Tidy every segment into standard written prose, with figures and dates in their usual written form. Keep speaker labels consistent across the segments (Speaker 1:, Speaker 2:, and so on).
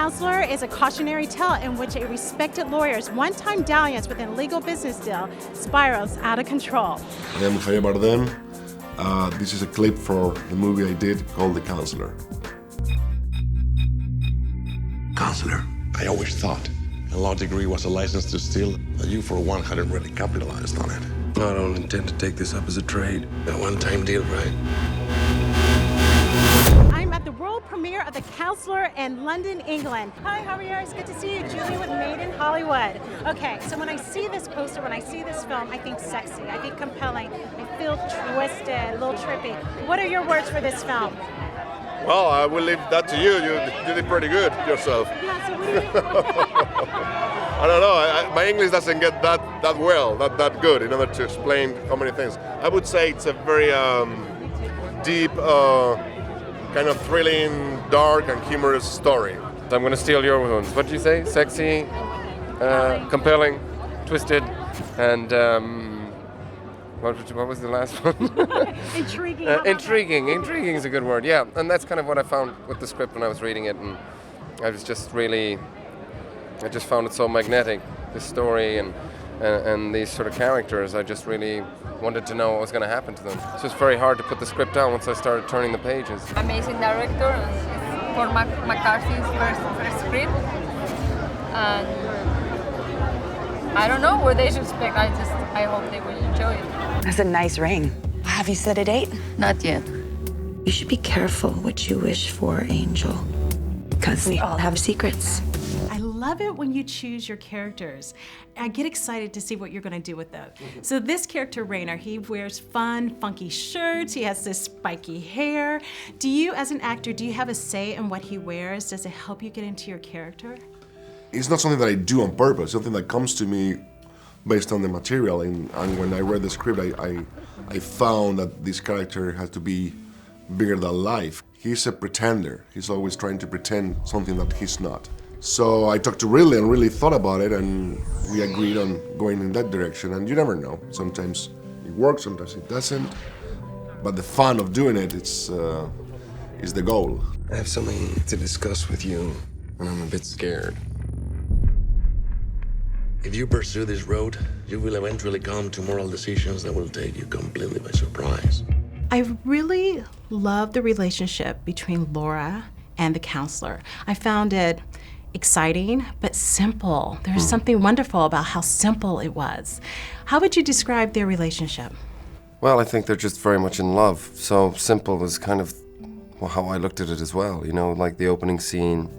Speaker 1: Counselor is a cautionary tale in which a respected lawyer's one-time dalliance with a legal business deal spirals out of control.
Speaker 2: I am Javier Bardem. This is a clip for the movie I did called The Counselor.
Speaker 3: Counselor, I always thought a law degree was a license to steal, but you for one hadn't really capitalized on it.
Speaker 4: I don't intend to take this up as a trade.
Speaker 3: A one-time deal, right?
Speaker 1: I'm at the world premiere of The Counselor in London, England. Hi, how are you? It's good to see you. Julie with Made in Hollywood. Okay, so when I see this poster, when I see this film, I think sexy, I think compelling, I feel twisted, a little trippy. What are your words for this film?
Speaker 2: Well, I will leave that to you. You did pretty good yourself.
Speaker 1: Yeah, so what do you...
Speaker 2: I don't know. My English doesn't get that well, that good in order to explain how many things. I would say it's a very deep, kind of thrilling, dark, and humorous story.
Speaker 5: I'm going to steal your ones. What did you say? Sexy, compelling, twisted, and what was the last one?
Speaker 1: Intriguing.
Speaker 5: Intriguing is a good word. Yeah, and that's kind of what I found with the script when I was reading it, and I just found it so magnetic, this story and these sort of characters. I just really wanted to know what was going to happen to them. It's just very hard to put the script down once I started turning the pages.
Speaker 6: Amazing director, and for McCarthy's first script, and I don't know what they should expect. I hope they will enjoy it.
Speaker 7: That's a nice ring. Have you set a date?
Speaker 6: Not yet.
Speaker 7: You should be careful what you wish for, Angel, because we all have secrets.
Speaker 1: I love it when you choose your characters. I get excited to see what you're going to do with them. So this character, Rainer, he wears fun, funky shirts. He has this spiky hair. Do you, as an actor, do you have a say in what he wears? Does it help you get into your character?
Speaker 2: It's not something that I do on purpose, something that comes to me based on the material. And when I read the script, I found that this character has to be bigger than life. He's a pretender. He's always trying to pretend something that he's not. So I talked to Ridley and really thought about it, and we agreed on going in that direction. And you never know. Sometimes it works, sometimes it doesn't. But the fun of doing it is the goal.
Speaker 4: I have something to discuss with you, and I'm a bit scared.
Speaker 3: If you pursue this road, you will eventually come to moral decisions that will take you completely by surprise.
Speaker 1: I really love the relationship between Laura and the counselor. I found it exciting, but simple. There's something wonderful about how simple it was. How would you describe their relationship?
Speaker 5: Well, I think they're just very much in love. So simple is kind of how I looked at it as well. You know, like the opening scene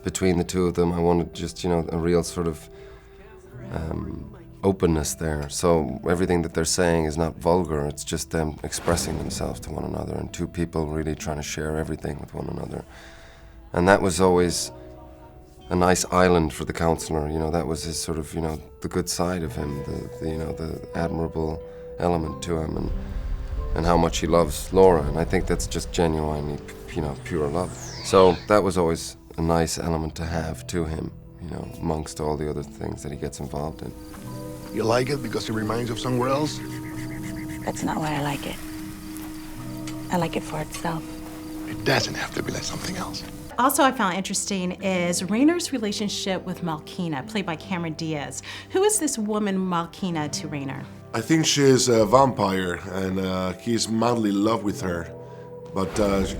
Speaker 5: between the two of them, I wanted just, you know, a real sort of openness there. So everything that they're saying is not vulgar, it's just them expressing themselves to one another, and two people really trying to share everything with one another. And that was always a nice island for the counselor, you know, that was his sort of, you know, the good side of him, the you know, the admirable element to him, and how much he loves Laura, and I think that's just genuinely, you know, pure love. So that was always a nice element to have to him, you know, amongst all the other things that he gets involved in.
Speaker 8: You like it because it reminds you of somewhere else?
Speaker 7: That's not why I like it. I like it for itself.
Speaker 8: It doesn't have to be like something else.
Speaker 1: Also, I found interesting is Rainer's relationship with Malkina, played by Cameron Diaz. Who is this woman, Malkina, to Rainer?
Speaker 2: I think she's a vampire, and he's madly in love with her. But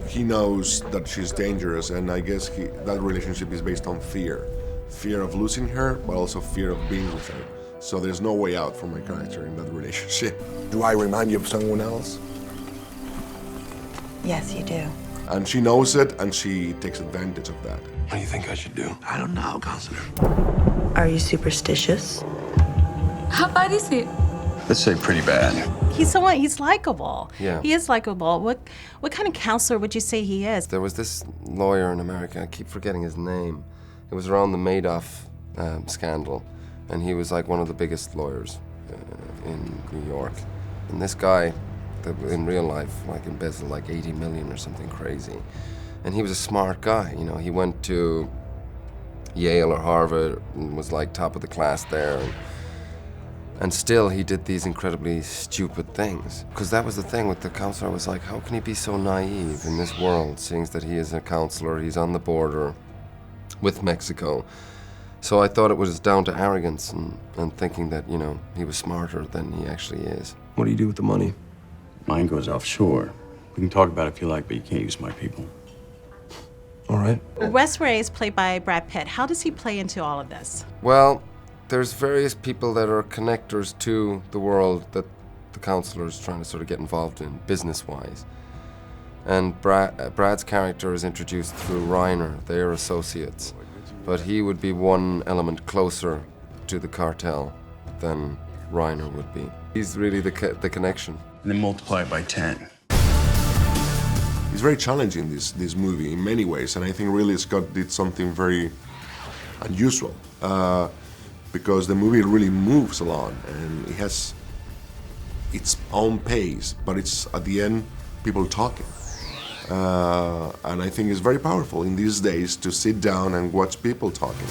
Speaker 2: he knows that she's dangerous, and I guess that relationship is based on fear. Fear of losing her, but also fear of being with her. So there's no way out for my character in that relationship.
Speaker 8: Do I remind you of someone else?
Speaker 7: Yes, you do.
Speaker 2: And she knows it, and she takes advantage of that.
Speaker 4: What do you think I should do?
Speaker 3: I don't know, Counselor.
Speaker 7: Are you superstitious?
Speaker 6: How bad is it?
Speaker 4: Let's say pretty bad.
Speaker 1: He's likable.
Speaker 5: Yeah.
Speaker 1: He is likable. What kind of counselor would you say he is?
Speaker 5: There was this lawyer in America, I keep forgetting his name. It was around the Madoff scandal, and he was like one of the biggest lawyers in New York. And this guy, in real life, like embezzled like 80 million or something crazy. And he was a smart guy, you know. He went to Yale or Harvard and was like top of the class there. And still he did these incredibly stupid things. Because that was the thing with the counselor. I was like, how can he be so naive in this world, seeing that he is a counselor, he's on the border with Mexico. So I thought it was down to arrogance and thinking that, you know, he was smarter than he actually is.
Speaker 9: What do you do with the money? Mine goes offshore. We can talk about it if you like, but you can't use my people.
Speaker 5: All right.
Speaker 1: Wes Ray is played by Brad Pitt. How does he play into all of this?
Speaker 5: Well, there's various people that are connectors to the world that the counselor is trying to sort of get involved in, business-wise. And Brad's character is introduced through Reiner. They are associates. But he would be one element closer to the cartel than Reiner would be. He's really the connection.
Speaker 9: And then multiply it by 10.
Speaker 2: It's very challenging, this movie, in many ways, and I think really Scott did something very unusual, because the movie really moves along, and it has its own pace, but it's, at the end, people talking. And I think it's very powerful in these days to sit down and watch people talking.